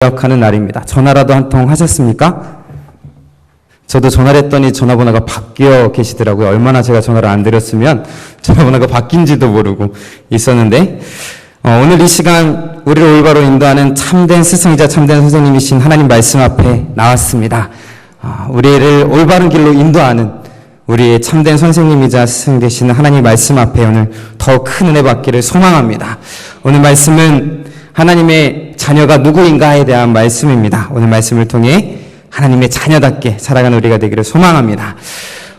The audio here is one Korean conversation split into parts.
기억하는 날입니다. 전화라도 한 통 하셨습니까? 저도 전화를 했더니 전화번호가 바뀌어 계시더라고요. 얼마나 제가 전화를 안 드렸으면 전화번호가 바뀐지도 모르고 있었는데 오늘 이 시간 우리를 올바로 인도하는 참된 스승이자 참된 선생님이신 하나님 말씀 앞에 나왔습니다. 우리를 올바른 길로 인도하는 우리의 참된 선생님이자 스승 되시는 하나님 말씀 앞에 오늘 더 큰 은혜 받기를 소망합니다. 오늘 말씀은 하나님의 자녀가 누구인가에 대한 말씀입니다. 오늘 말씀을 통해 하나님의 자녀답게 살아가는 우리가 되기를 소망합니다.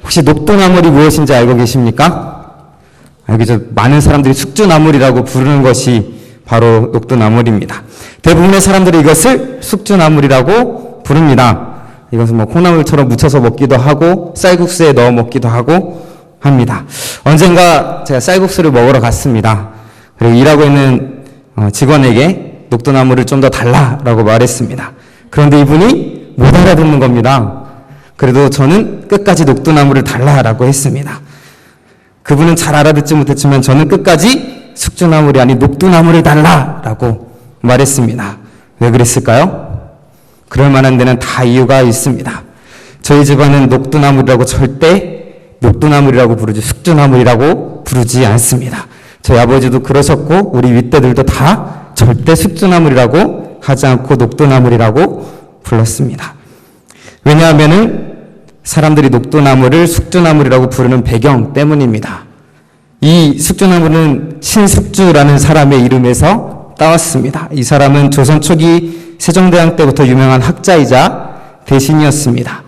혹시 녹두나물이 무엇인지 알고 계십니까? 여기서 많은 사람들이 숙주나물이라고 부르는 것이 바로 녹두나물입니다. 대부분의 사람들이 이것을 숙주나물이라고 부릅니다. 이것은 콩나물처럼 무쳐서 먹기도 하고 쌀국수에 넣어 먹기도 하고 합니다. 언젠가 제가 쌀국수를 먹으러 갔습니다. 그리고 일하고 있는 직원에게 녹두나물을 좀 더 달라라고 말했습니다. 그런데 이분이 못 알아듣는 겁니다. 그래도 저는 끝까지 녹두나물을 달라라고 했습니다. 그분은 잘 알아듣지 못했지만 저는 끝까지 숙주나물이 아닌 녹두나물을 달라라고 말했습니다. 왜 그랬을까요? 그럴 만한 데는 다 이유가 있습니다. 저희 집안은 녹두나물이라고 절대 녹두나물이라고 부르지 숙주나물이라고 부르지 않습니다. 저희 아버지도 그러셨고 우리 윗대들도 다 절대 숙주나물이라고 하지 않고 녹두나물이라고 불렀습니다. 왜냐하면 사람들이 녹두나물을 숙주나물이라고 부르는 배경 때문입니다. 이 숙주나물은 신숙주라는 사람의 이름에서 따왔습니다. 이 사람은 조선 초기 세종대왕 때부터 유명한 학자이자 대신이었습니다.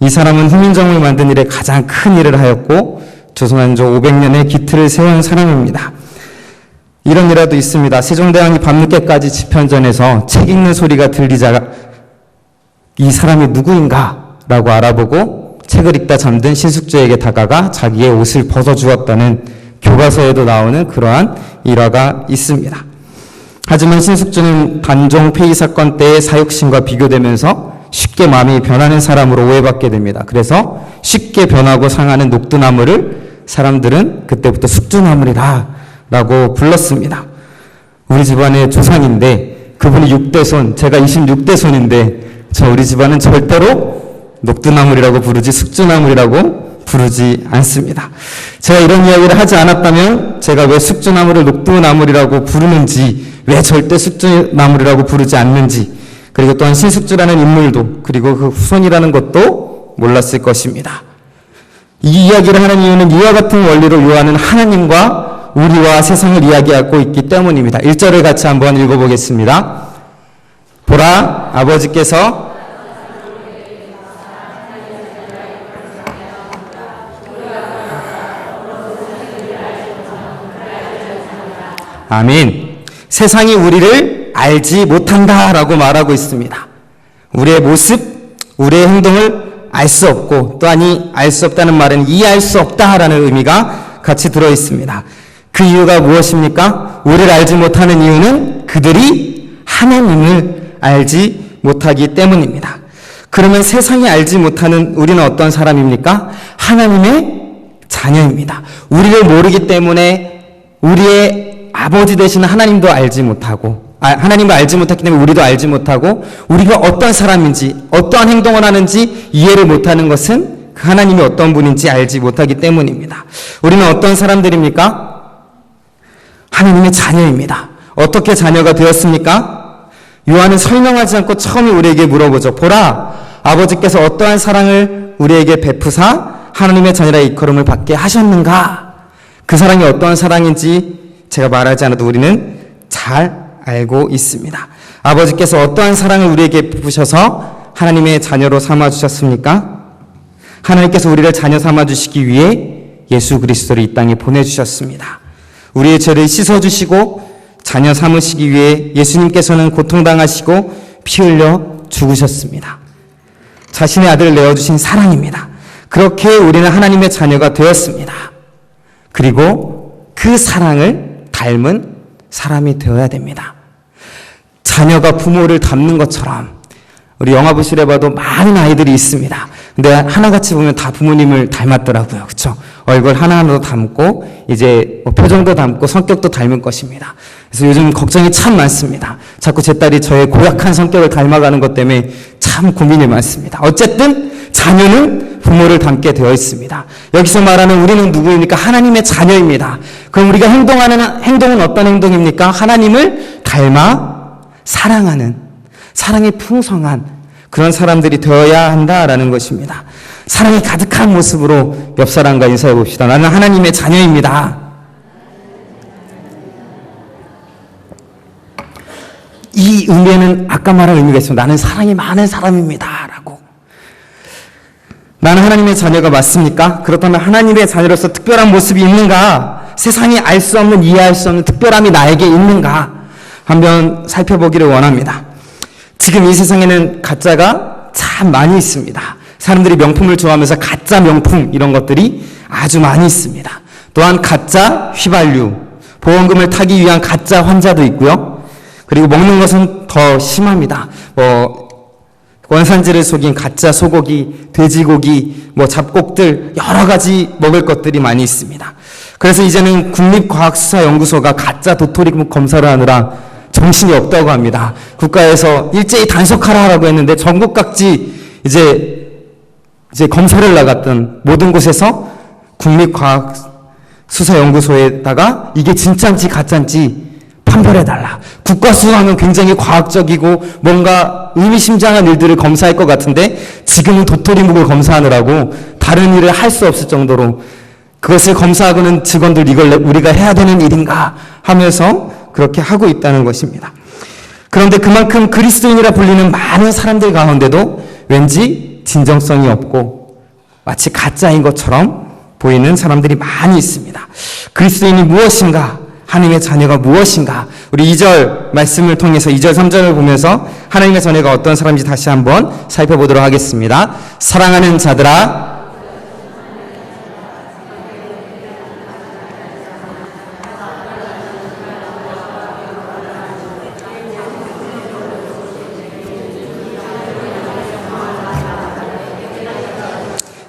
이 사람은 훈민정음을 만든 일에 가장 큰 일을 하였고 조선왕조 500년의 기틀을 세운 사람입니다. 이런 일화도 있습니다. 세종대왕이 밤늦게까지 집현전에서 책 읽는 소리가 들리자 이 사람이 누구인가 라고 알아보고 책을 읽다 잠든 신숙주에게 다가가 자기의 옷을 벗어주었다는 교과서에도 나오는 그러한 일화가 있습니다. 하지만 신숙주는 단종 폐위 사건 때의 사육신과 비교되면서 쉽게 마음이 변하는 사람으로 오해받게 됩니다. 그래서 쉽게 변하고 상하는 녹두나물을 사람들은 그때부터 숙주나물이다 라고 불렀습니다. 우리 집안의 조상인데 그분이 6대손, 제가 26대손인데 우리 집안은 절대로 녹두나물이라고 부르지 숙주나물이라고 부르지 않습니다. 제가 이런 이야기를 하지 않았다면 제가 왜 숙주나물을 녹두나물이라고 부르는지, 왜 절대 숙주나물이라고 부르지 않는지, 그리고 또한 신숙주라는 인물도, 그리고 그 후손이라는 것도 몰랐을 것입니다. 이 이야기를 하는 이유는 이와 같은 원리로 요한은 하나님과 우리와 세상을 이야기하고 있기 때문입니다. 1절을 같이 한번 읽어보겠습니다. 보라, 아버지께서 아멘. 세상이 우리를 알지 못한다라고 말하고 있습니다. 우리의 모습, 우리의 행동을 알 수 없고, 또한 알 수 없다는 말은 이해할 수 없다라는 의미가 같이 들어있습니다. 그 이유가 무엇입니까? 우리를 알지 못하는 이유는 그들이 하나님을 알지 못하기 때문입니다. 그러면 세상이 알지 못하는 우리는 어떤 사람입니까? 하나님의 자녀입니다. 우리를 모르기 때문에 우리의 아버지 되시는 하나님도 알지 못하고, 하나님을 알지 못했기 때문에 우리도 알지 못하고, 우리가 어떤 사람인지, 어떠한 행동을 하는지 이해를 못하는 것은 그 하나님이 어떤 분인지 알지 못하기 때문입니다. 우리는 어떤 사람들입니까? 하나님의 자녀입니다. 어떻게 자녀가 되었습니까? 요한은 설명하지 않고 처음에 우리에게 물어보죠. 보라, 아버지께서 어떠한 사랑을 우리에게 베푸사 하나님의 자녀라 일컬음을 받게 하셨는가? 그 사랑이 어떠한 사랑인지 제가 말하지 않아도 우리는 잘 알고 있습니다. 아버지께서 어떠한 사랑을 우리에게 베푸셔서 하나님의 자녀로 삼아주셨습니까? 하나님께서 우리를 자녀 삼아주시기 위해 예수 그리스도를 이 땅에 보내주셨습니다. 우리의 죄를 씻어주시고 자녀 삼으시기 위해 예수님께서는 고통당하시고 피 흘려 죽으셨습니다. 자신의 아들을 내어주신 사랑입니다. 그렇게 우리는 하나님의 자녀가 되었습니다. 그리고 그 사랑을 닮은 사람이 되어야 됩니다. 자녀가 부모를 닮는 것처럼 우리 영화부실에 봐도 많은 아이들이 있습니다. 근데 하나같이 보면 다 부모님을 닮았더라고요. 그쵸? 얼굴 하나하나도 닮고, 이제 표정도 닮고, 성격도 닮은 것입니다. 그래서 요즘 걱정이 참 많습니다. 자꾸 제 딸이 저의 고약한 성격을 닮아가는 것 때문에 참 고민이 많습니다. 어쨌든, 자녀는 부모를 닮게 되어 있습니다. 여기서 말하는 우리는 누구입니까? 하나님의 자녀입니다. 그럼 우리가 행동하는 행동은 어떤 행동입니까? 하나님을 닮아 사랑하는, 사랑이 풍성한 그런 사람들이 되어야 한다라는 것입니다. 사랑이 가득한 모습으로 옆 사람과 인사해 봅시다. 나는 하나님의 자녀입니다. 이 의미에는 아까 말한 의미가 있습니다. 나는 사랑이 많은 사람입니다. 라고. 나는 하나님의 자녀가 맞습니까? 그렇다면 하나님의 자녀로서 특별한 모습이 있는가? 세상이 알 수 없는, 이해할 수 없는 특별함이 나에게 있는가? 한번 살펴보기를 원합니다. 지금 이 세상에는 가짜가 참 많이 있습니다. 사람들이 명품을 좋아하면서 가짜 명품 이런 것들이 아주 많이 있습니다. 또한 가짜 휘발유, 보험금을 타기 위한 가짜 환자도 있고요. 그리고 먹는 것은 더 심합니다. 원산지를 속인 가짜 소고기, 돼지고기, 잡곡들 여러 가지 먹을 것들이 많이 있습니다. 그래서 이제는 국립과학수사연구소가 가짜 도토리 검사를 하느라 정신이 없다고 합니다. 국가에서 일제히 단속하라고 했는데 전국 각지 이제 검사를 나갔던 모든 곳에서 국립과학수사연구소에다가 이게 진짜인지 가짜인지 판별해달라. 국가수사하면 굉장히 과학적이고 뭔가 의미심장한 일들을 검사할 것 같은데 지금은 도토리묵을 검사하느라고 다른 일을 할 수 없을 정도로 그것을 검사하고는 직원들 이걸 우리가 해야 되는 일인가 하면서 그렇게 하고 있다는 것입니다. 그런데 그만큼 그리스도인이라 불리는 많은 사람들 가운데도 왠지 진정성이 없고 마치 가짜인 것처럼 보이는 사람들이 많이 있습니다. 그리스도인이 무엇인가? 하나님의 자녀가 무엇인가? 우리 2절 말씀을 통해서 2절 3절을 보면서 하나님의 자녀가 어떤 사람인지 다시 한번 살펴보도록 하겠습니다. 사랑하는 자들아,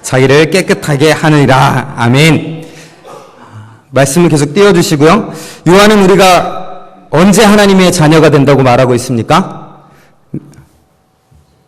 자기를 깨끗하게 하느니라. 아멘. 말씀을 계속 띄워주시고요. 요한은 우리가 언제 하나님의 자녀가 된다고 말하고 있습니까?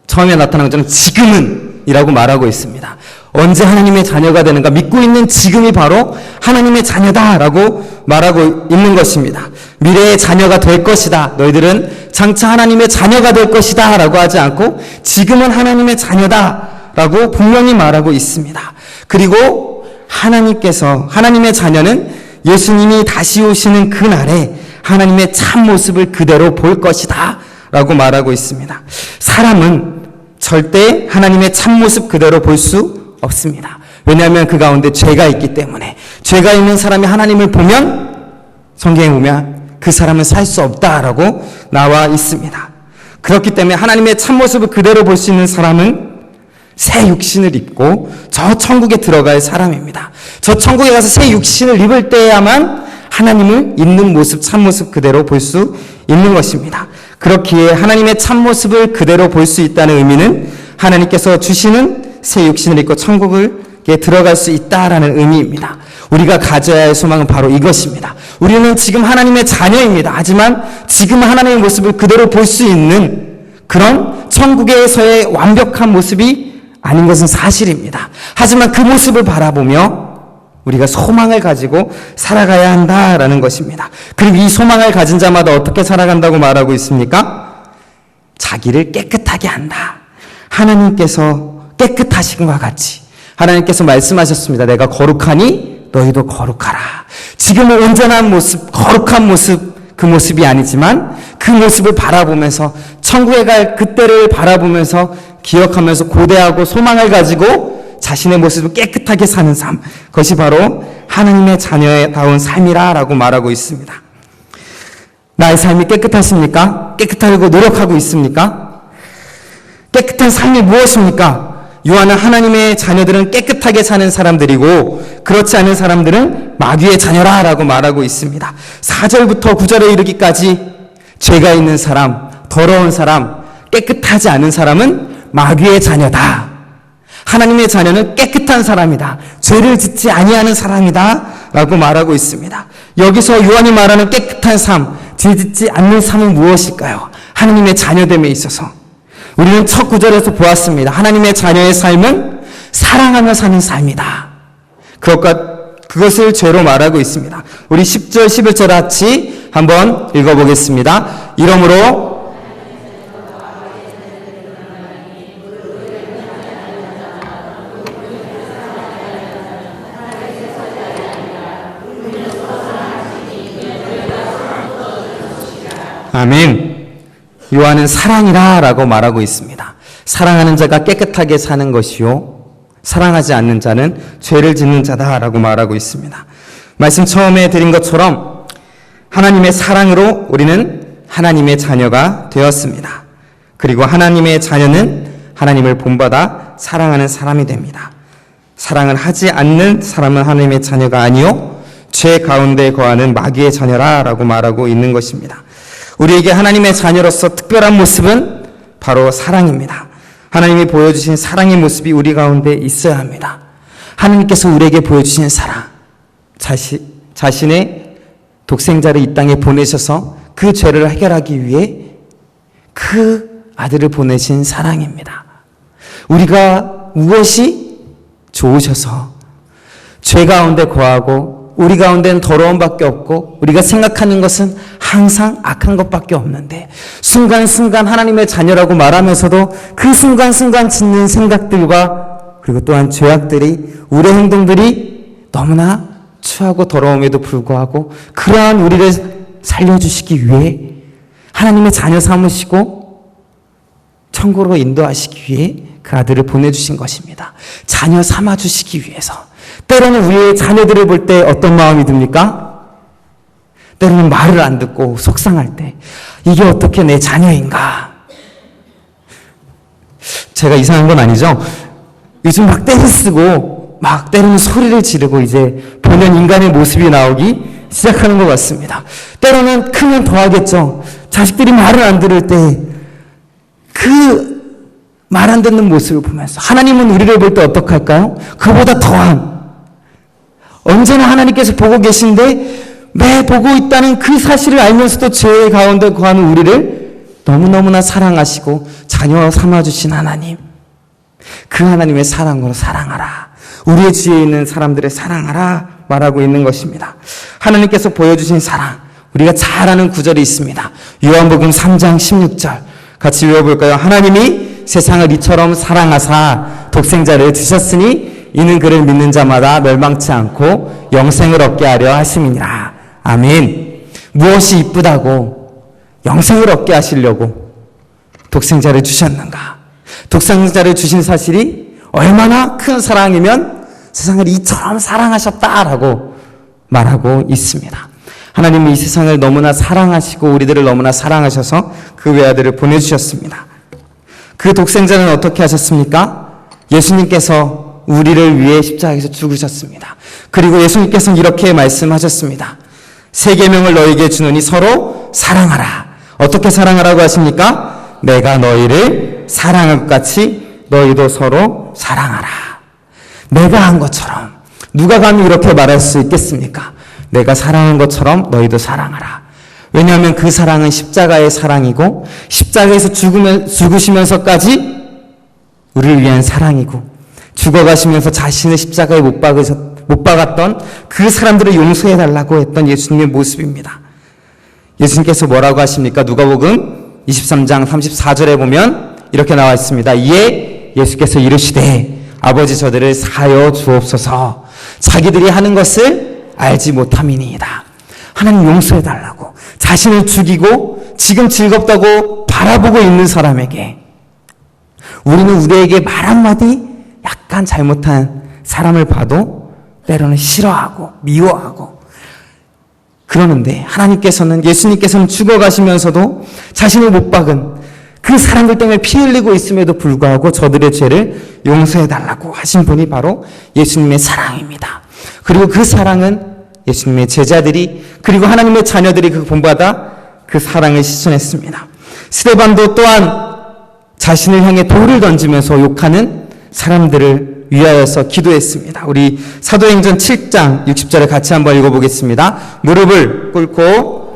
처음에 나타난 것처럼 지금은 이라고 말하고 있습니다. 언제 하나님의 자녀가 되는가? 믿고 있는 지금이 바로 하나님의 자녀다라고 말하고 있는 것입니다. 미래의 자녀가 될 것이다. 너희들은 장차 하나님의 자녀가 될 것이다 라고 하지 않고 지금은 하나님의 자녀다 라고 분명히 말하고 있습니다. 그리고 하나님의 자녀는 예수님이 다시 오시는 그날에 하나님의 참모습을 그대로 볼 것이다 라고 말하고 있습니다. 사람은 절대 하나님의 참모습 그대로 볼 수 없습니다. 왜냐하면 그 가운데 죄가 있기 때문에. 죄가 있는 사람이 하나님을 보면, 성경에 보면 그 사람은 살 수 없다라고 나와 있습니다. 그렇기 때문에 하나님의 참모습을 그대로 볼 수 있는 사람은 새 육신을 입고 저 천국에 들어갈 사람입니다. 저 천국에 가서 새 육신을 입을 때야만 하나님을 있는 모습, 참모습 그대로 볼 수 있는 것입니다. 그렇기에 하나님의 참모습을 그대로 볼 수 있다는 의미는 하나님께서 주시는 새 육신을 입고 천국에 들어갈 수 있다라는 의미입니다. 우리가 가져야 할 소망은 바로 이것입니다. 우리는 지금 하나님의 자녀입니다. 하지만 지금 하나님의 모습을 그대로 볼 수 있는 그런 천국에서의 완벽한 모습이 아닌 것은 사실입니다. 하지만 그 모습을 바라보며 우리가 소망을 가지고 살아가야 한다라는 것입니다. 그럼 이 소망을 가진 자마다 어떻게 살아간다고 말하고 있습니까? 자기를 깨끗하게 한다. 하나님께서 깨끗하신 것과 같이 하나님께서 말씀하셨습니다. 내가 거룩하니 너희도 거룩하라. 지금은 온전한 모습, 거룩한 모습, 그 모습이 아니지만 그 모습을 바라보면서 천국에 갈 그때를 바라보면서 기억하면서 고대하고 소망을 가지고 자신의 모습을 깨끗하게 사는 삶, 그것이 바로 하나님의 자녀다운 삶이라고 말하고 있습니다. 나의 삶이 깨끗하십니까? 깨끗하려고 노력하고 있습니까? 깨끗한 삶이 무엇입니까? 요한은 하나님의 자녀들은 깨끗하게 사는 사람들이고 그렇지 않은 사람들은 마귀의 자녀라고 말하고 있습니다. 4절부터 9절에 이르기까지 죄가 있는 사람, 더러운 사람, 깨끗하지 않은 사람은 마귀의 자녀다. 하나님의 자녀는 깨끗한 사람이다. 죄를 짓지 아니하는 사람이다. 라고 말하고 있습니다. 여기서 요한이 말하는 깨끗한 삶, 죄 짓지 않는 삶은 무엇일까요? 하나님의 자녀됨에 있어서 우리는 첫 구절에서 보았습니다. 하나님의 자녀의 삶은 사랑하며 사는 삶이다. 그것을 죄로 말하고 있습니다. 우리 10절, 11절 같이 한번 읽어보겠습니다. 이러므로 아멘. 요한은 사랑이라 라고 말하고 있습니다. 사랑하는 자가 깨끗하게 사는 것이요, 사랑하지 않는 자는 죄를 짓는 자다 라고 말하고 있습니다. 말씀 처음에 드린 것처럼 하나님의 사랑으로 우리는 하나님의 자녀가 되었습니다. 그리고 하나님의 자녀는 하나님을 본받아 사랑하는 사람이 됩니다. 사랑을 하지 않는 사람은 하나님의 자녀가 아니요 죄 가운데 거하는 마귀의 자녀라 라고 말하고 있는 것입니다. 우리에게 하나님의 자녀로서 특별한 모습은 바로 사랑입니다. 하나님이 보여주신 사랑의 모습이 우리 가운데 있어야 합니다. 하나님께서 우리에게 보여주신 사랑, 자신의 독생자를 이 땅에 보내셔서 그 죄를 해결하기 위해 그 아들을 보내신 사랑입니다. 우리가 무엇이 좋으셔서 죄 가운데 거하고 우리 가운데는 더러움밖에 없고 우리가 생각하는 것은 항상 악한 것밖에 없는데 순간순간 하나님의 자녀라고 말하면서도 그 순간순간 짓는 생각들과 그리고 또한 죄악들이 우리의 행동들이 너무나 추하고 더러움에도 불구하고 그러한 우리를 살려주시기 위해 하나님의 자녀 삼으시고 천국으로 인도하시기 위해 그 아들을 보내주신 것입니다. 자녀 삼아주시기 위해서. 때로는 우리의 자녀들을 볼 때 어떤 마음이 듭니까? 때로는 말을 안 듣고 속상할 때 이게 어떻게 내 자녀인가? 제가 이상한 건 아니죠? 요즘 막 떼를 쓰고 막 때로는 소리를 지르고 이제 보는 인간의 모습이 나오기 시작하는 것 같습니다. 때로는 크면 더 하겠죠. 자식들이 말을 안 들을 때 그 말 안 듣는 모습을 보면서 하나님은 우리를 볼 때 어떡할까요? 그보다 더한, 언제나 하나님께서 보고 계신데 매 보고 있다는 그 사실을 알면서도 죄 가운데 거하는 우리를 너무너무나 사랑하시고 자녀 삼아주신 하나님, 그 하나님의 사랑으로 사랑하라, 우리의 주위에 있는 사람들의 사랑하라 말하고 있는 것입니다. 하나님께서 보여주신 사랑, 우리가 잘 아는 구절이 있습니다. 요한복음 3장 16절 같이 외워볼까요? 하나님이 세상을 이처럼 사랑하사 독생자를 주셨으니 이는 그를 믿는 자마다 멸망치 않고 영생을 얻게 하려 하심이니라. 아멘. 무엇이 이쁘다고 영생을 얻게 하시려고 독생자를 주셨는가? 독생자를 주신 사실이 얼마나 큰 사랑이면 세상을 이처럼 사랑하셨다라고 말하고 있습니다. 하나님이 이 세상을 너무나 사랑하시고 우리들을 너무나 사랑하셔서 그 외아들을 보내주셨습니다. 그 독생자는 어떻게 하셨습니까? 예수님께서 우리를 위해 십자가에서 죽으셨습니다. 그리고 예수님께서는 이렇게 말씀하셨습니다. 세 계명을 너희에게 주노니 서로 사랑하라. 어떻게 사랑하라고 하십니까? 내가 너희를 사랑한 것 같이 너희도 서로 사랑하라. 내가 한 것처럼 누가 감히 이렇게 말할 수 있겠습니까? 내가 사랑한 것처럼 너희도 사랑하라. 왜냐하면 그 사랑은 십자가의 사랑이고 십자가에서 죽으시면서까지 우리를 위한 사랑이고 죽어가시면서 자신의 십자가에 못 박았던 그 사람들을 용서해달라고 했던 예수님의 모습입니다. 예수님께서 뭐라고 하십니까? 누가복음 23장 34절에 보면 이렇게 나와 있습니다. 이에 예수께서 이르시되 아버지 저들을 사하여 주옵소서. 자기들이 하는 것을 알지 못함이니이다. 하나님 용서해달라고 자신을 죽이고 지금 즐겁다고 바라보고 있는 사람에게 우리는 우리에게 말 한마디 약간 잘못한 사람을 봐도 때로는 싫어하고 미워하고 그러는데 하나님께서는, 예수님께서는 죽어가시면서도 자신을 못 박은 그 사람들 때문에 피 흘리고 있음에도 불구하고 저들의 죄를 용서해달라고 하신 분이 바로 예수님의 사랑입니다. 그리고 그 사랑은 예수님의 제자들이 그리고 하나님의 자녀들이 그 본받아 그 사랑을 실천했습니다. 스데반도 또한 자신을 향해 돌을 던지면서 욕하는 사람들을 위하여서 기도했습니다. 우리 사도행전 7장 60절을 같이 한번 읽어보겠습니다. 무릎을 꿇고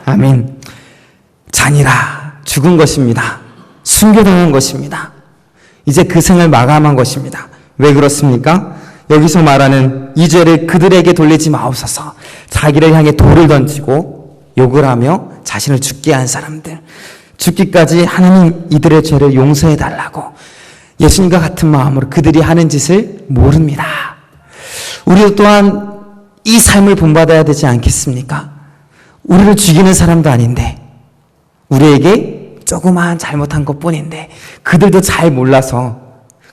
아멘. 잔이라 죽은 것입니다. 순교당한 것입니다. 이제 그 생을 마감한 것입니다. 왜 그렇습니까? 여기서 말하는 이 죄를 그들에게 돌리지 마옵소서. 자기를 향해 돌을 던지고 욕을 하며 자신을 죽게 한 사람들, 죽기까지 하나님 이들의 죄를 용서해 달라고 예수님과 같은 마음으로 그들이 하는 짓을 모릅니다. 우리도 또한 이 삶을 본받아야 되지 않겠습니까? 우리를 죽이는 사람도 아닌데, 우리에게 조그마한 잘못한 것뿐인데, 그들도 잘 몰라서,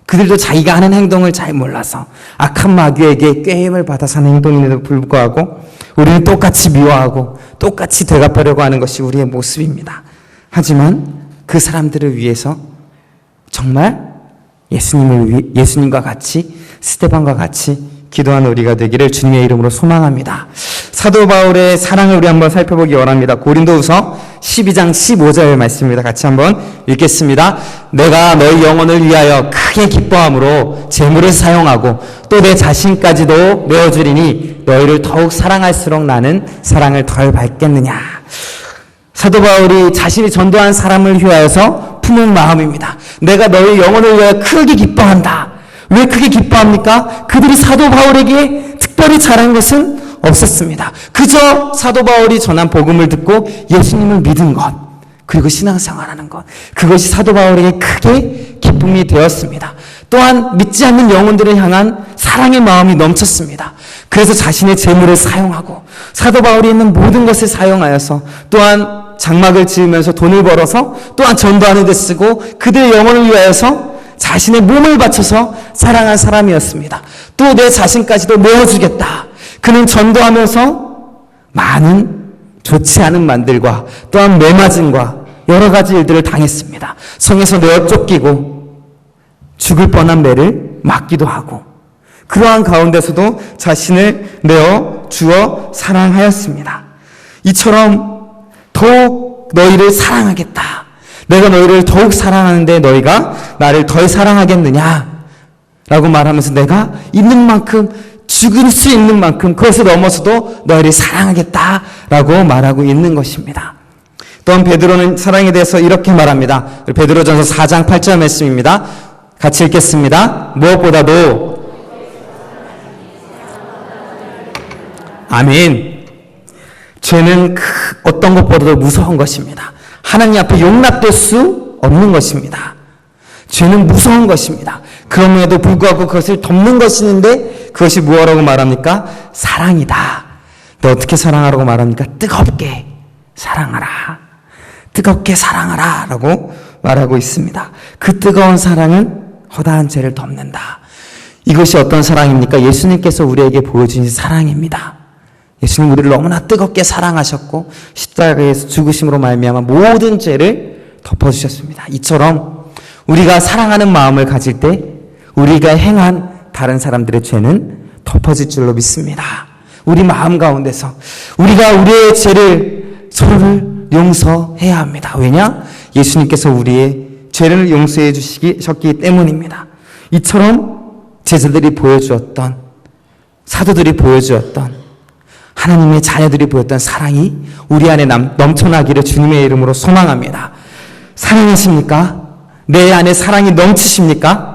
그들도 자기가 하는 행동을 잘 몰라서 악한 마귀에게 꾀임을 받아 사는 행동임에도 불구하고 우리는 똑같이 미워하고 똑같이 되갚으려고 하는 것이 우리의 모습입니다. 하지만 그 사람들을 위해서 정말 예수님과 같이, 스데반과 같이 기도하는 우리가 되기를 주님의 이름으로 소망합니다. 사도 바울의 사랑을 우리 한번 살펴보기 원합니다. 고린도후서 12장 15절 말씀입니다. 같이 한번 읽겠습니다. 내가 너희 영혼을 위하여 크게 기뻐함으로 재물을 사용하고 또 내 자신까지도 내어주리니 너희를 더욱 사랑할수록 나는 사랑을 덜 받겠느냐. 사도 바울이 자신이 전도한 사람을 위하여서 품은 마음입니다. 내가 너희 영혼을 위하여 크게 기뻐한다. 왜 크게 기뻐합니까? 그들이 사도 바울에게 특별히 잘한 것은 없었습니다. 그저 사도 바울이 전한 복음을 듣고 예수님을 믿은 것, 그리고 신앙생활하는 것, 그것이 사도 바울에게 크게 기쁨이 되었습니다. 또한 믿지 않는 영혼들을 향한 사랑의 마음이 넘쳤습니다. 그래서 자신의 재물을 사용하고 사도 바울이 있는 모든 것을 사용하여서 또한 장막을 지으면서 돈을 벌어서 또한 전도하는 데 쓰고 그들의 영혼을 위하여서 자신의 몸을 바쳐서 사랑한 사람이었습니다. 또 내 자신까지도 내어주겠다. 그는 전도하면서 많은 좋지 않은 말들과 또한 매맞음과 여러 가지 일들을 당했습니다. 성에서 내어 쫓기고 죽을 뻔한 매를 맞기도 하고 그러한 가운데서도 자신을 내어 주어 사랑하였습니다. 이처럼 더욱 너희를 사랑하겠다. 내가 너희를 더욱 사랑하는데 너희가 나를 덜 사랑하겠느냐? 라고 말하면서 내가 있는 만큼 죽을 수 있는 만큼 그것을 넘어서도 너희를 사랑하겠다라고 말하고 있는 것입니다. 또한 베드로는 사랑에 대해서 이렇게 말합니다. 베드로전서 4장 8절 말씀입니다. 같이 읽겠습니다. 무엇보다도 아멘. 죄는 어떤 것보다도 무서운 것입니다. 하나님 앞에 용납될 수 없는 것입니다. 죄는 무서운 것입니다. 그럼에도 불구하고 그것을 덮는 것이는데 그것이 무엇이라고 말합니까? 사랑이다. 너 어떻게 사랑하라고 말합니까? 뜨겁게 사랑하라. 뜨겁게 사랑하라 라고 말하고 있습니다. 그 뜨거운 사랑은 허다한 죄를 덮는다. 이것이 어떤 사랑입니까? 예수님께서 우리에게 보여주신 사랑입니다. 예수님 우리를 너무나 뜨겁게 사랑하셨고 십자가에서 죽으심으로 말미암아 모든 죄를 덮어주셨습니다. 이처럼 우리가 사랑하는 마음을 가질 때 우리가 행한 다른 사람들의 죄는 덮어질 줄로 믿습니다. 우리 마음 가운데서 우리가 우리의 죄를 서로를 용서해야 합니다. 왜냐? 예수님께서 우리의 죄를 용서해 주셨기 때문입니다. 이처럼 제자들이 보여주었던, 사도들이 보여주었던, 하나님의 자녀들이 보였던 사랑이 우리 안에 넘쳐나기를 주님의 이름으로 소망합니다. 사랑하십니까? 내 안에 사랑이 넘치십니까?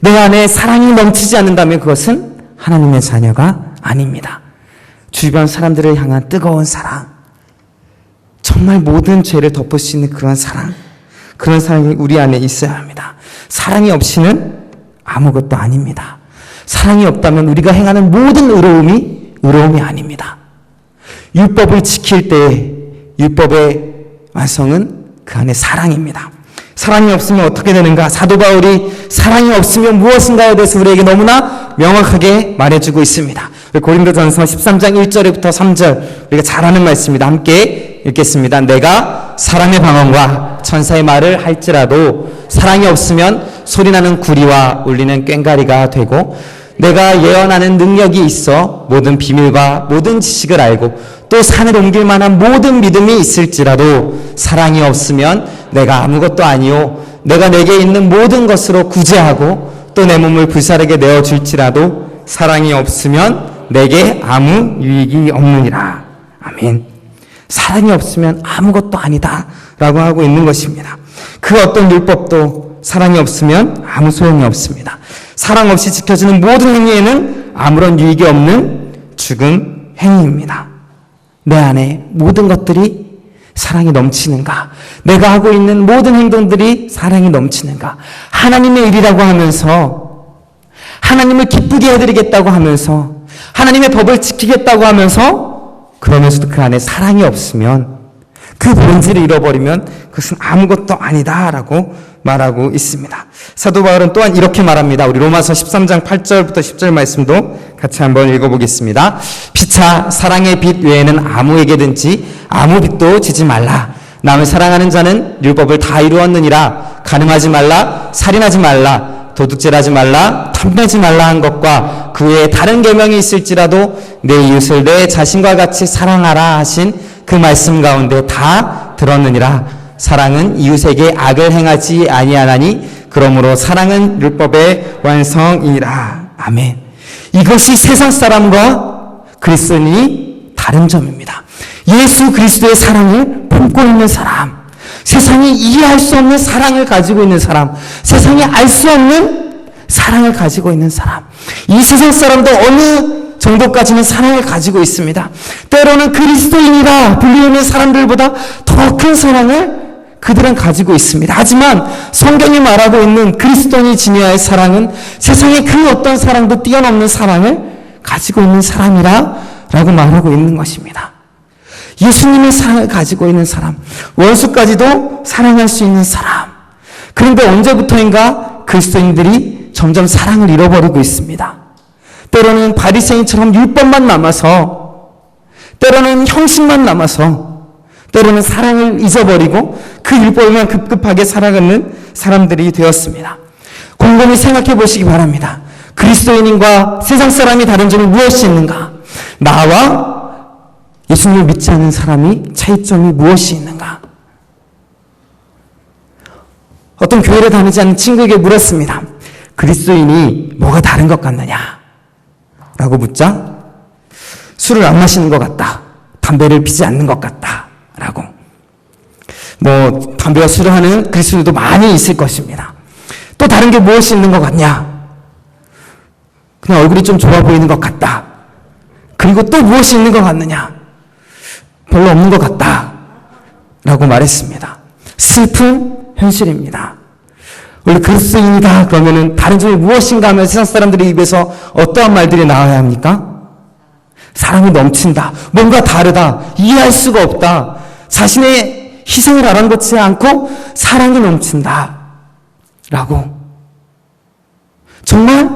내 안에 사랑이 넘치지 않는다면 그것은 하나님의 자녀가 아닙니다. 주변 사람들을 향한 뜨거운 사랑, 정말 모든 죄를 덮을 수 있는 그런 사랑, 그런 사랑이 우리 안에 있어야 합니다. 사랑이 없이는 아무것도 아닙니다. 사랑이 없다면 우리가 행하는 모든 의로움이 아닙니다. 율법을 지킬 때 율법의 완성은 그 안에 사랑입니다. 사랑이 없으면 어떻게 되는가? 사도 바울이 사랑이 없으면 무엇인가에 대해서 우리에게 너무나 명확하게 말해주고 있습니다. 고린도전서 13장 1절부터 3절 우리가 잘 아는 말씀입니다. 함께 읽겠습니다. 내가 사랑의 방언과 천사의 말을 할지라도 사랑이 없으면 소리나는 구리와 울리는 꽹과리가 되고 내가 예언하는 능력이 있어 모든 비밀과 모든 지식을 알고 또 산을 옮길 만한 모든 믿음이 있을지라도 사랑이 없으면 내가 아무것도 아니요 내가 내게 있는 모든 것으로 구제하고 또 내 몸을 불사르게 내어줄지라도 사랑이 없으면 내게 아무 유익이 없느니라. 아멘. 사랑이 없으면 아무것도 아니다 라고 하고 있는 것입니다. 그 어떤 율법도 사랑이 없으면 아무 소용이 없습니다. 사랑 없이 지켜지는 모든 행위에는 아무런 유익이 없는 죽음 행위입니다. 내 안에 모든 것들이 사랑이 넘치는가? 내가 하고 있는 모든 행동들이 사랑이 넘치는가? 하나님의 일이라고 하면서 하나님을 기쁘게 해드리겠다고 하면서 하나님의 법을 지키겠다고 하면서 그러면서도 그 안에 사랑이 없으면 그 본질을 잃어버리면 그것은 아무것도 아니다라고 말하고 있습니다. 사도 바울은 또한 이렇게 말합니다. 우리 로마서 13장 8절부터 10절 말씀도 같이 한번 읽어보겠습니다. 피차 사랑의 빛 외에는 아무에게든지 아무 빛도 지지 말라. 남을 사랑하는 자는 율법을 다 이루었느니라. 가늠하지 말라, 살인하지 말라, 도둑질하지 말라, 탐내지 말라 한 것과 그 외에 다른 계명이 있을지라도 내 이웃을 내 자신과 같이 사랑하라 하신 그 말씀 가운데 다 들었느니라. 사랑은 이웃에게 악을 행하지 아니하나니 그러므로 사랑은 율법의 완성이니라. 아멘. 이것이 세상 사람과 그리스도인이 다른 점입니다. 예수 그리스도의 사랑을 품고 있는 사람, 세상이 이해할 수 없는 사랑을 가지고 있는 사람, 세상이 알 수 없는 사랑을 가지고 있는 사람. 이 세상 사람도 어느 정도까지는 사랑을 가지고 있습니다. 때로는 그리스도인이라 불리우는 사람들보다 더 큰 사랑을 그들은 가지고 있습니다. 하지만 성경이 말하고 있는 그리스도인이 지녀야 할 사랑은 세상의 그 어떤 사랑도 뛰어넘는 사랑을 가지고 있는 사람이라고 말하고 있는 것입니다. 예수님의 사랑을 가지고 있는 사람, 원수까지도 사랑할 수 있는 사람. 그런데 언제부터인가 그리스도인들이 점점 사랑을 잃어버리고 있습니다. 때로는 바리새인처럼 율법만 남아서, 때로는 형식만 남아서, 때로는 사랑을 잊어버리고 그 율법만 급급하게 살아가는 사람들이 되었습니다. 곰곰이 생각해 보시기 바랍니다. 그리스도인과 세상 사람이 다른 점이 무엇이 있는가? 나와 예수님을 믿지 않는 사람이 차이점이 무엇이 있는가? 어떤 교회를 다니지 않는 친구에게 물었습니다. 그리스도인이 뭐가 다른 것 같느냐? 라고 묻자 술을 안 마시는 것 같다. 담배를 피지 않는 것 같다. 라고. 담배와 술을 하는 그리스도인도 많이 있을 것입니다. 또 다른 게 무엇이 있는 것 같냐? 그냥 얼굴이 좀 좋아 보이는 것 같다. 그리고 또 무엇이 있는 것 같느냐? 별로 없는 것 같다. 라고 말했습니다. 슬픈 현실입니다. 원래 그리스도인이다 그러면은 다른 점이 무엇인가 하면 세상 사람들의 입에서 어떠한 말들이 나와야 합니까? 사랑이 넘친다. 뭔가 다르다. 이해할 수가 없다. 자신의 희생을 아랑곳지 않고 사랑이 넘친다. 라고. 정말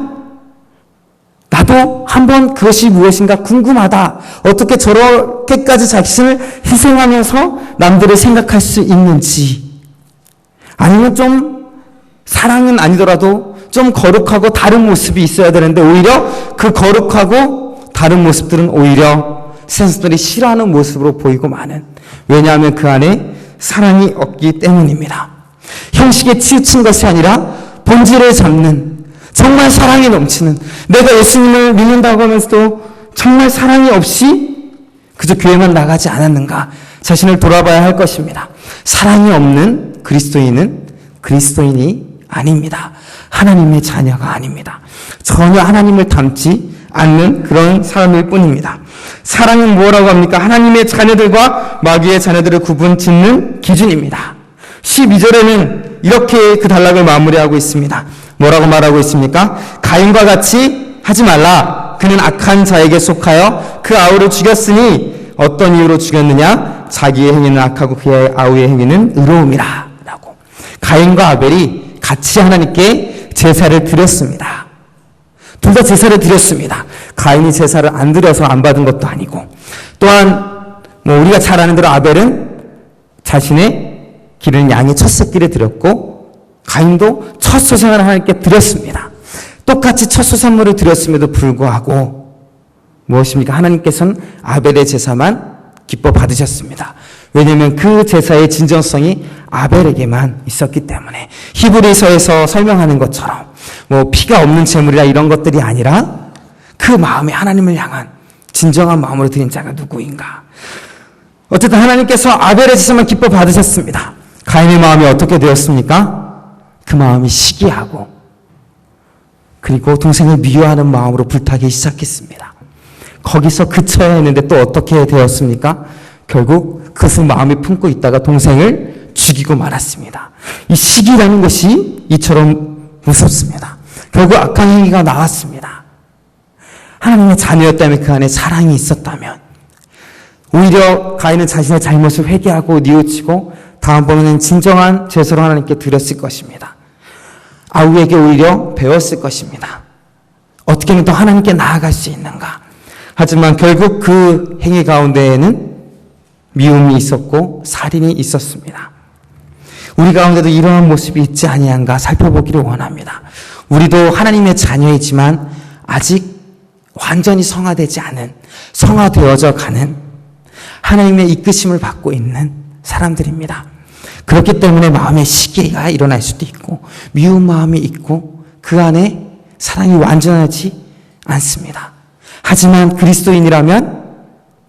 나도 한번 그것이 무엇인가 궁금하다. 어떻게 저렇게까지 자신을 희생하면서 남들을 생각할 수 있는지. 아니면 좀 사랑은 아니더라도 좀 거룩하고 다른 모습이 있어야 되는데 오히려 그 거룩하고 다른 모습들은 오히려 세상들이 싫어하는 모습으로 보이고 마는. 왜냐하면 그 안에 사랑이 없기 때문입니다. 형식에 치우친 것이 아니라 본질을 잡는 정말 사랑이 넘치는, 내가 예수님을 믿는다고 하면서도 정말 사랑이 없이 그저 교회만 나가지 않았는가 자신을 돌아봐야 할 것입니다. 사랑이 없는 그리스도인은 그리스도인이 아닙니다. 하나님의 자녀가 아닙니다. 전혀 하나님을 닮지 않는 그런 사람일 뿐입니다. 사랑은 뭐라고 합니까? 하나님의 자녀들과 마귀의 자녀들을 구분 짓는 기준입니다. 12절에는 이렇게 그 단락을 마무리하고 있습니다. 뭐라고 말하고 있습니까? 가인과 같이 하지 말라. 그는 악한 자에게 속하여 그 아우를 죽였으니 어떤 이유로 죽였느냐? 자기의 행위는 악하고 그의 아우의 행위는 의로움이라. 라고. 가인과 아벨이 같이 하나님께 제사를 드렸습니다. 둘 다 제사를 드렸습니다. 가인이 제사를 안 드려서 안 받은 것도 아니고, 또한 우리가 잘 아는 대로 아벨은 자신의 기른 양의 첫 새끼를 드렸고, 가인도 첫 소생을 하나님께 드렸습니다. 똑같이 첫 수산물을 드렸음에도 불구하고 무엇입니까? 하나님께서는 아벨의 제사만 기뻐 받으셨습니다. 왜냐하면 그 제사의 진정성이 아벨에게만 있었기 때문에. 히브리서에서 설명하는 것처럼 피가 없는 제물이라 이런 것들이 아니라 그 마음에 하나님을 향한 진정한 마음으로 드린 자가 누구인가. 어쨌든 하나님께서 아벨의 제사만 기뻐 받으셨습니다. 가인의 마음이 어떻게 되었습니까? 그 마음이 시기하고 그리고 동생을 미워하는 마음으로 불타기 시작했습니다. 거기서 그쳐야 했는데 또 어떻게 되었습니까? 결국 그것을 마음에 품고 있다가 동생을 죽이고 말았습니다. 이 시기라는 것이 이처럼 무섭습니다. 결국 악한 행위가 나왔습니다. 하나님의 자녀였다면 그 안에 사랑이 있었다면 오히려 가인은 자신의 잘못을 회개하고 뉘우치고 다음번에는 진정한 제사로 하나님께 드렸을 것입니다. 아우에게 오히려 배웠을 것입니다. 어떻게 하면 더 하나님께 나아갈 수 있는가. 하지만 결국 그 행위 가운데에는 미움이 있었고 살인이 있었습니다. 우리 가운데도 이러한 모습이 있지 아니한가 살펴보기를 원합니다. 우리도 하나님의 자녀이지만 아직 완전히 성화되지 않은, 성화되어져 가는 하나님의 이끄심을 받고 있는 사람들입니다. 그렇기 때문에 마음의 시기가 일어날 수도 있고 미운 마음이 있고 그 안에 사랑이 완전하지 않습니다. 하지만 그리스도인이라면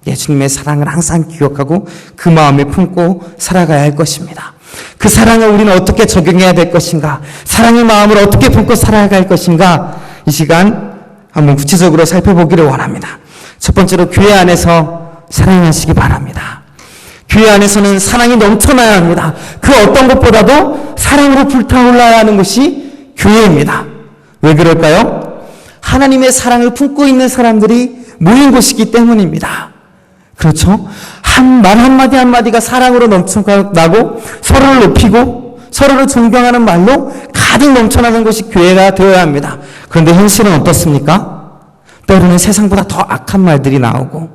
예수님의 사랑을 항상 기억하고 그 마음에 품고 살아가야 할 것입니다. 그 사랑을 우리는 어떻게 적용해야 될 것인가? 사랑의 마음을 어떻게 품고 살아갈 것인가? 이 시간 한번 구체적으로 살펴보기를 원합니다. 첫 번째로 교회 안에서 사랑하시기 바랍니다. 교회 안에서는 사랑이 넘쳐나야 합니다. 그 어떤 것보다도 사랑으로 불타올라야 하는 것이 교회입니다. 왜 그럴까요? 하나님의 사랑을 품고 있는 사람들이 모인 곳이기 때문입니다. 그렇죠? 말 한마디 한마디가 사랑으로 넘쳐나고 서로를 높이고 서로를 존경하는 말로 가득 넘쳐나는 것이 교회가 되어야 합니다. 그런데 현실은 어떻습니까? 때로는 세상보다 더 악한 말들이 나오고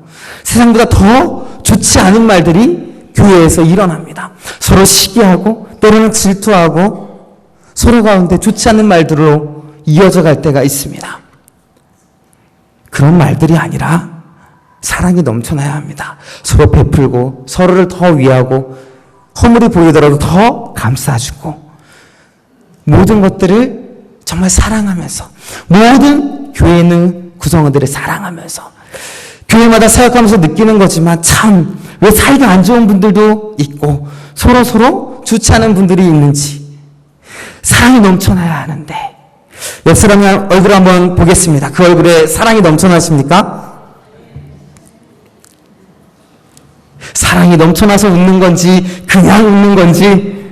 세상보다 더 좋지 않은 말들이 교회에서 일어납니다. 서로 시기하고 때로는 질투하고 서로 가운데 좋지 않은 말들로 이어져 갈 때가 있습니다. 그런 말들이 아니라 사랑이 넘쳐나야 합니다. 서로 베풀고 서로를 더 위하고 허물이 보이더라도 더 감싸주고 모든 것들을 정말 사랑하면서 모든 교회에 있는 구성원들을 사랑하면서 교회마다 사역하면서 느끼는 거지만 참 왜 사이가 안 좋은 분들도 있고 서로 좋지 않은 분들이 있는지 사랑이 넘쳐나야 하는데 옆 사람의 얼굴 한번 보겠습니다. 그 얼굴에 사랑이 넘쳐나십니까? 사랑이 넘쳐나서 웃는 건지 그냥 웃는 건지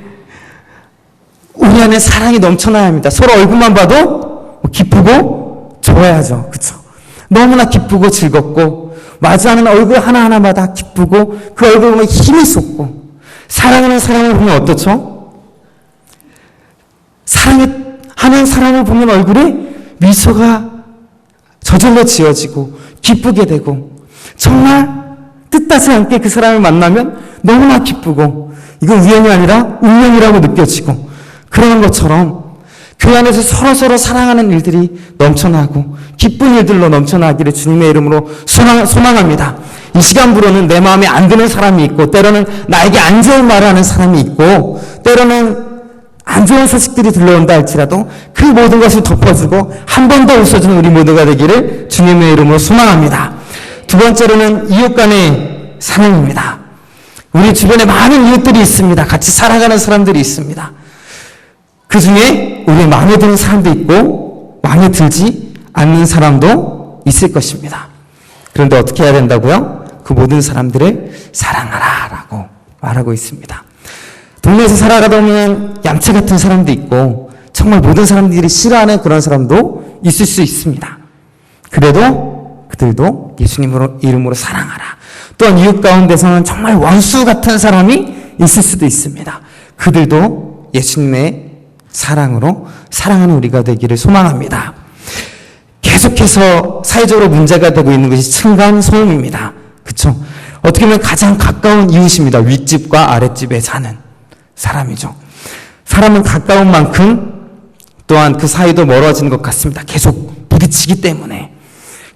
우리 안에 사랑이 넘쳐나야 합니다. 서로 얼굴만 봐도 기쁘고 좋아야죠. 그렇죠? 너무나 기쁘고 즐겁고 마주하는 얼굴 하나하나마다 기쁘고 그 얼굴 보면 힘이 솟고 사랑하는 사람을 보면 어떻죠? 사랑하는 사람을 보면 얼굴에 미소가 저절로 지어지고 기쁘게 되고 정말 뜻하지 않게 그 사람을 만나면 너무나 기쁘고 이건 우연이 아니라 운명이라고 느껴지고 그러는 것처럼 교회 안에서 서로 사랑하는 일들이 넘쳐나고 기쁜 일들로 넘쳐나기를 주님의 이름으로 소망합니다. 이 시간부로는 내 마음에 안 드는 사람이 있고 때로는 나에게 안 좋은 말을 하는 사람이 있고 때로는 안 좋은 소식들이 들려온다 할지라도 그 모든 것을 덮어주고 한 번 더 웃어주는 우리 모두가 되기를 주님의 이름으로 소망합니다. 두 번째로는 이웃 간의 사랑입니다. 우리 주변에 많은 이웃들이 있습니다. 같이 살아가는 사람들이 있습니다. 그 중에 우리의 마음에 드는 사람도 있고 마음에 들지 않는 사람도 있을 것입니다. 그런데 어떻게 해야 된다고요? 그 모든 사람들을 사랑하라 라고 말하고 있습니다. 동네에서 살아가다 보면 얌체 같은 사람도 있고 정말 모든 사람들이 싫어하는 그런 사람도 있을 수 있습니다. 그래도 그들도 예수님 이름으로 사랑하라. 또한 이웃 가운데서는 정말 원수 같은 사람이 있을 수도 있습니다. 그들도 예수님의 사랑으로 사랑하는 우리가 되기를 소망합니다. 계속해서 사회적으로 문제가 되고 있는 것이 층간소음입니다. 그렇죠? 어떻게 보면 가장 가까운 이웃입니다. 윗집과 아랫집에 사는 사람이죠. 사람은 가까운 만큼 또한 그 사이도 멀어지는 것 같습니다. 계속 부딪히기 때문에.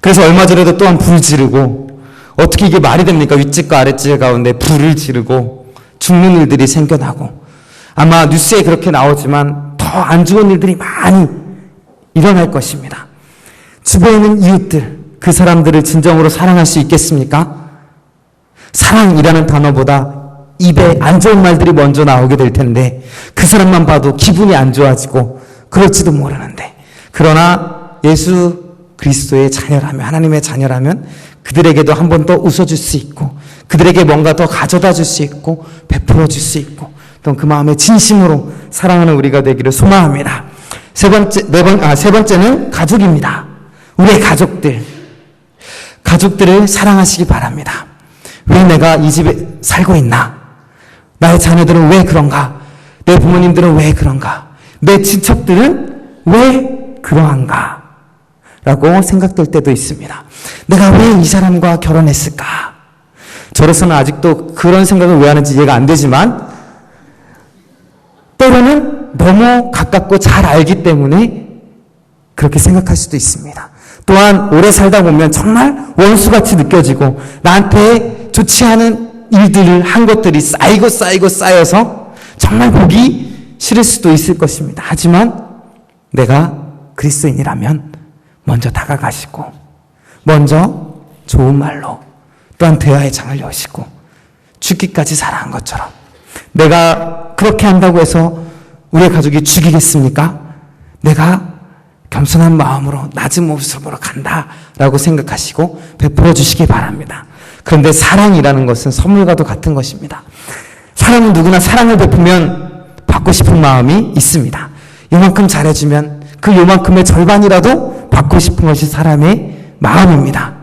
그래서 얼마 전에도 또한 불 지르고, 어떻게 이게 말이 됩니까? 윗집과 아랫집 가운데 불을 지르고 죽는 일들이 생겨나고, 아마 뉴스에 그렇게 나오지만 더 안 좋은 일들이 많이 일어날 것입니다. 주변에 있는 이웃들, 그 사람들을 진정으로 사랑할 수 있겠습니까? 사랑이라는 단어보다 입에 안 좋은 말들이 먼저 나오게 될 텐데, 그 사람만 봐도 기분이 안 좋아지고 그럴지도 모르는데, 그러나 예수 그리스도의 자녀라면, 하나님의 자녀라면 그들에게도 한 번 더 웃어줄 수 있고, 그들에게 뭔가 더 가져다 줄 수 있고 베풀어 줄 수 있고, 또 그 마음에 진심으로 사랑하는 우리가 되기를 소망합니다. 세 번째는 가족입니다. 우리의 가족들을 사랑하시기 바랍니다. 왜 내가 이 집에 살고 있나? 나의 자녀들은 왜 그런가? 내 부모님들은 왜 그런가? 내 친척들은 왜 그러한가? 라고 생각될 때도 있습니다. 내가 왜 이 사람과 결혼했을까? 저로서는 아직도 그런 생각을 왜 하는지 이해가 안 되지만, 때로는 너무 가깝고 잘 알기 때문에 그렇게 생각할 수도 있습니다. 또한 오래 살다 보면 정말 원수같이 느껴지고, 나한테 좋지 않은 일들을 한 것들이 쌓여서 정말 보기 싫을 수도 있을 것입니다. 하지만 내가 그리스도인이라면 먼저 다가가시고, 먼저 좋은 말로, 또한 대화의 장을 여시고, 죽기까지 사랑한 것처럼, 내가 그렇게 한다고 해서 우리의 가족이 죽이겠습니까? 내가 겸손한 마음으로 낮은 모습으로 간다라고 생각하시고 베풀어 주시기 바랍니다. 그런데 사랑이라는 것은 선물과도 같은 것입니다. 사람은 누구나 사랑을 베푸면 받고 싶은 마음이 있습니다. 요만큼 잘해주면 그 요만큼의 절반이라도 받고 싶은 것이 사람의 마음입니다.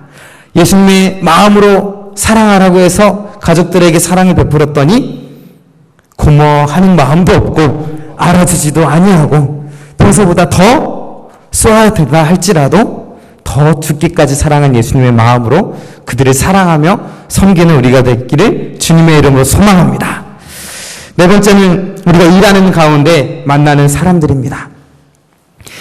예수님의 마음으로 사랑하라고 해서 가족들에게 사랑을 베풀었더니 고마워하는 마음도 없고 알아주지도 아니하고, 평소보다 더 쏘아야 되다 할지라도 더 죽기까지 사랑한 예수님의 마음으로 그들을 사랑하며 섬기는 우리가 되기를 주님의 이름으로 소망합니다. 네 번째는 우리가 일하는 가운데 만나는 사람들입니다.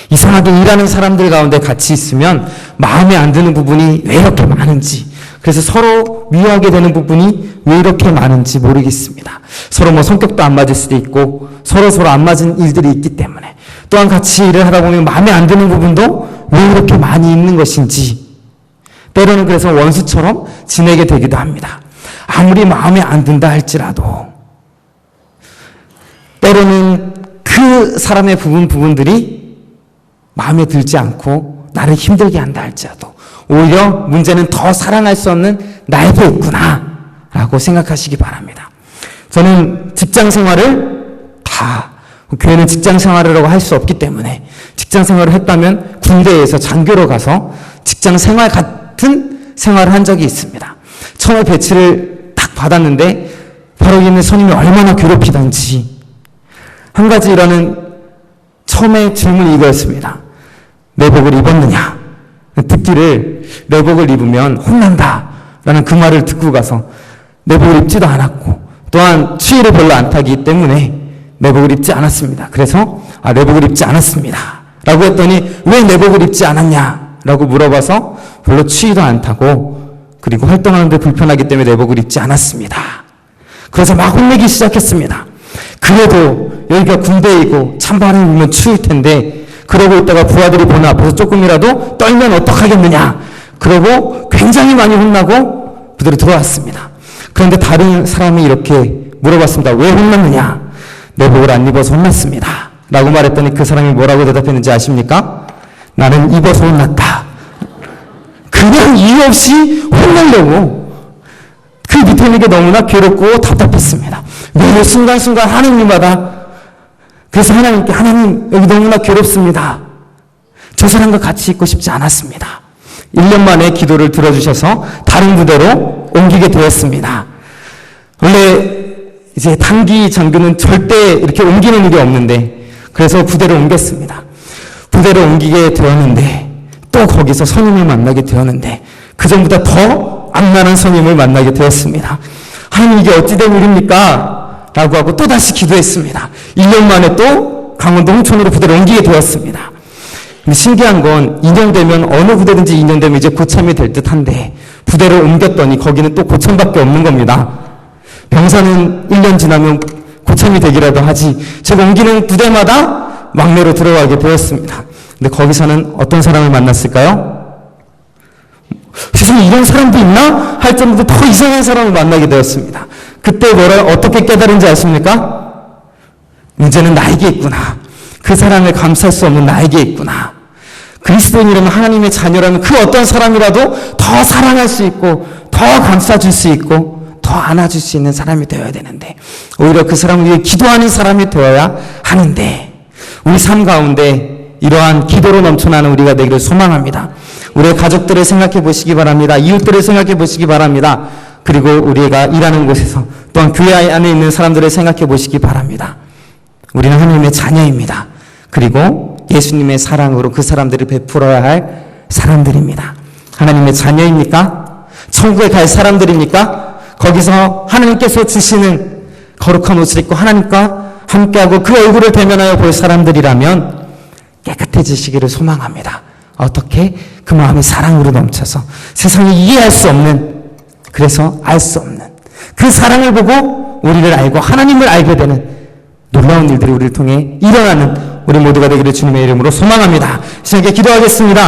이상하게 일하는 사람들 가운데 같이 있으면 마음에 안 드는 부분이 왜 이렇게 많은지, 그래서 서로 미워하게 되는 부분이 왜 이렇게 많은지 모르겠습니다. 서로 뭐 성격도 안 맞을 수도 있고 서로 안 맞은 일들이 있기 때문에, 또한 같이 일을 하다 보면 마음에 안 드는 부분도 왜 이렇게 많이 있는 것인지, 때로는 그래서 원수처럼 지내게 되기도 합니다. 아무리 마음에 안 든다 할지라도 때로는 그 사람의 부분들이 마음에 들지 않고 나를 힘들게 한다 할지라도 오히려 문제는 더 사랑할 수 없는 나에게 있구나 라고 생각하시기 바랍니다. 저는 직장 생활을 교회는 직장 생활이라고 할 수 없기 때문에, 직장 생활을 했다면 군대에서 장교로 가서 직장 생활 같은 생활을 한 적이 있습니다. 처음에 배치를 딱 받았는데 바로 있는 선임이 얼마나 괴롭히던지, 한 가지 일하는 처음에 질문이 이거였습니다. 내복을 입었느냐? 듣기를 내복을 입으면 혼난다 라는 그 말을 듣고 가서 내복을 입지도 않았고, 또한 추위를 별로 안 타기 때문에 내복을 입지 않았습니다. 그래서 내복을 입지 않았습니다 라고 했더니 왜 내복을 입지 않았냐 라고 물어봐서 별로 추위도 안 타고 그리고 활동하는데 불편하기 때문에 내복을 입지 않았습니다. 그래서 막 혼내기 시작했습니다. 그래도 여기가 군대이고 찬바람이 불면 추울 텐데, 그러고 있다가 부하들이 보는 앞에서 조금이라도 떨면 어떡하겠느냐, 그러고 굉장히 많이 혼나고 부대로 들어왔습니다. 그런데 다른 사람이 이렇게 물어봤습니다. 왜 혼났느냐? 내복을 안 입어서 혼났습니다 라고 말했더니 그 사람이 뭐라고 대답했는지 아십니까? 나는 입어서 혼났다. 그냥 이유 없이 혼내려고. 그 밑에 있는 게 너무나 괴롭고 답답했습니다. 매일 순간순간 하나님마다, 그래서 하나님께, 하나님 여기 너무나 괴롭습니다. 저 사람과 같이 있고 싶지 않았습니다. 1년 만에 기도를 들어주셔서 다른 부대로 옮기게 되었습니다. 원래 이제 단기 장교는 절대 이렇게 옮기는 일이 없는데, 그래서 부대를 옮겼습니다. 부대를 옮기게 되었는데, 또 거기서 선임을 만나게 되었는데, 그 전보다 더 악랄한 선임을 만나게 되었습니다. 하나님 이게 어찌된 일입니까? 라고 하고 또다시 기도했습니다. 1년 만에 또 강원도 홍천으로 부대를 옮기게 되었습니다. 근데 신기한 건 2년 되면 어느 부대든지 2년 되면 이제 고참이 될 듯한데 부대를 옮겼더니 거기는 또 고참밖에 없는 겁니다. 병사는 1년 지나면 고참이 되기라도 하지 제가 옮기는 부대마다 막내로 들어가게 되었습니다. 근데 거기서는 어떤 사람을 만났을까요? 세상에 이런 사람도 있나? 할 정도로 더 이상한 사람을 만나게 되었습니다. 그때 어떻게 깨달은지 아십니까? 문제는 나에게 있구나. 그 사랑을 감쌀 수 없는 나에게 있구나. 그리스도인이라면 하나님의 자녀라면 그 어떤 사람이라도 더 사랑할 수 있고 더 감싸줄 수 있고 더 안아줄 수 있는 사람이 되어야 되는데 오히려 그 사람을 위해 기도하는 사람이 되어야 하는데 우리 삶 가운데 이러한 기도로 넘쳐나는 우리가 되기를 소망합니다. 우리의 가족들을 생각해 보시기 바랍니다. 이웃들을 생각해 보시기 바랍니다. 그리고 우리가 일하는 곳에서 또한 교회 안에 있는 사람들을 생각해 보시기 바랍니다. 우리는 하나님의 자녀입니다. 그리고 예수님의 사랑으로 그 사람들을 베풀어야 할 사람들입니다. 하나님의 자녀입니까? 천국에 갈 사람들입니까? 거기서 하나님께서 주시는 거룩한 옷을 입고 하나님과 함께하고 그 얼굴을 대면하여 볼 사람들이라면 깨끗해지시기를 소망합니다. 어떻게? 그 마음이 사랑으로 넘쳐서 세상이 이해할 수 없는, 그래서 알 수 없는 그 사랑을 보고 우리를 알고 하나님을 알게 되는 놀라운 일들이 우리를 통해 일어나는 우리 모두가 되기를 주님의 이름으로 소망합니다. 시작에 기도하겠습니다.